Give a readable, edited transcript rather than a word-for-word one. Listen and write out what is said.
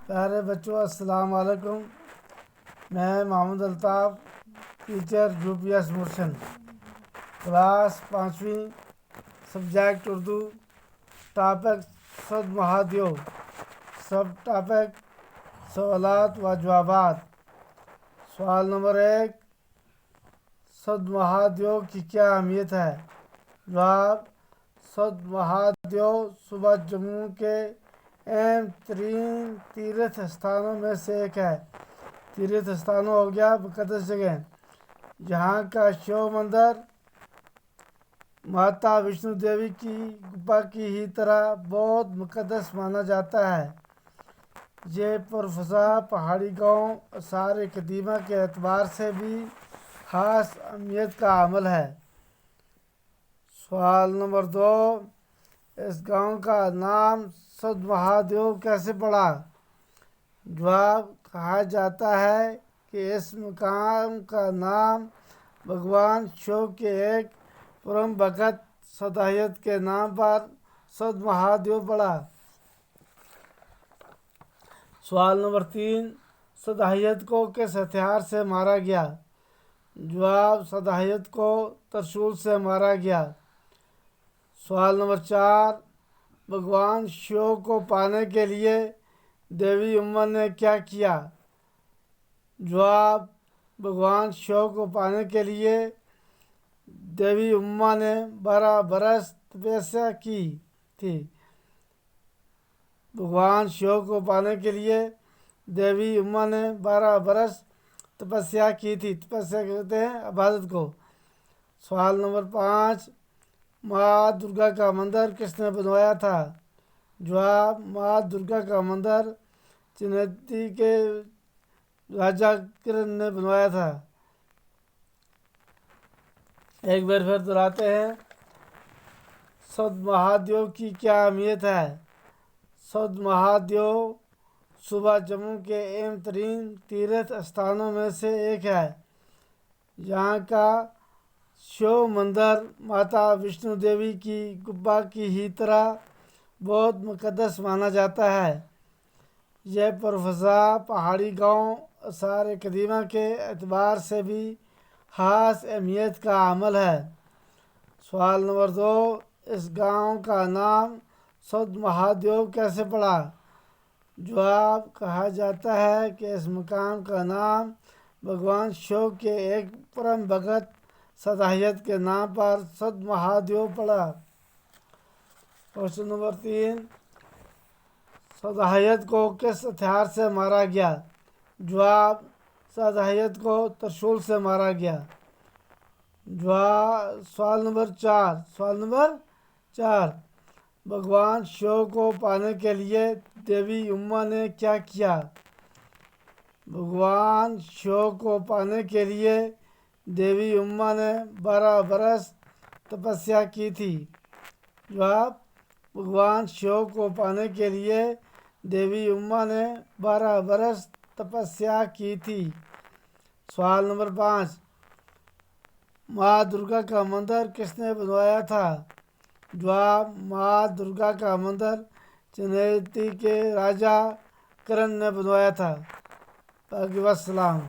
پیارے بچوں السلام علیکم۔ میں محمد الطاف، ٹیچر UPS مرشن، کلاس 5ویں، سبجیکٹ اردو، ٹاپک صد مہادیو، سب ٹاپک سوالات و جوابات۔ سوال نمبر 1، صد مہادیو کی کیا اہمیت ہے؟ جواب: صد مہادیو صوبہ جموں کے اہم ترین تیرتھ استھانوں میں سے ایک ہے۔ تیرتھ استھانوں ہو گیا مقدس جگہ، جہاں کا شیو مندر ماتا وشنو دیوی کی گپا کی ہی طرح بہت مقدس مانا جاتا ہے۔ یہ پرفضا پہاڑی گاؤں آثار قدیمہ کے اعتبار سے بھی خاص اہمیت کا حامل ہے۔ سوال نمبر 2، اس گاؤں کا نام صد مہادیو کیسے پڑا؟ جواب: کہا جاتا ہے کہ اس مقام کا نام بھگوان شیو کے ایک پرم بھگت سداہیت کے نام پر صد مہادیو پڑا۔ سوال نمبر 3، سداہیت کو کس ہتھیار سے مارا گیا؟ جواب: سداہیت کو ترشول سے مارا گیا۔ سوال نمبر 4، بھگوان شیو کو پانے کے لیے دیوی اما نے کیا کیا؟ جواب: بھگوان شیو کو پانے کے لیے دیوی اما نے 12 برس تپسیا کی تھی۔ بھگوان شیو کو پانے کے لیے دیوی اما نے 12 برس تپسیا کی تھی۔ تپسیا کہتے ہیں عبادت کو۔ سوال نمبر 5، ماں درگا کا مندر کس نے بنوایا تھا؟ جواب: ماں درگا کا مندر چنیتی کے راجا کرن نے بنوایا تھا۔ ایک بار پھر دہراتے ہیں، صد مہادیو کی کیا اہمیت ہے؟ صد مہادیو صوبہ جموں کے اہم ترین تیرتھ استھانوں میں سے ایک ہے۔ یہاں کا شیو مندر ماتا وشنو دیوی کی گپا کی ہی طرح بہت مقدس مانا جاتا ہے۔ یہ پرفضا پہاڑی گاؤں آثار قدیمہ کے اعتبار سے بھی خاص اہمیت کا حامل ہے۔ سوال نمبر 2، اس گاؤں کا نام صد مہادیو کیسے پڑا؟ جواب: کہا جاتا ہے کہ اس مقام کا نام بھگوان شیو کے ایک پرم بھگت سداہیت کے نام پر صد مہادیو پڑا۔ کوشچن نمبر 3، سداہیت کو کس ہتھیار سے مارا گیا؟ جواب: سداہیت کو ترشول سے مارا گیا۔ سوال نمبر 4، بھگوان شیو کو پانے کے لیے دیوی اما نے کیا کیا؟ بھگوان شیو کو پانے کے لیے دیوی اما نے 12 برس تپسیا کی تھی۔ جواب: بھگوان شیو کو پانے کے لیے دیوی اما نے 12 برس تپسیا کی تھی۔ سوال نمبر 5، ماں درگا کا مندر کس نے بنوایا تھا؟ جواب: ماں درگا کا مندر چنیتی کے راجا کرن نے بنوایا تھا۔ باقی والسلام۔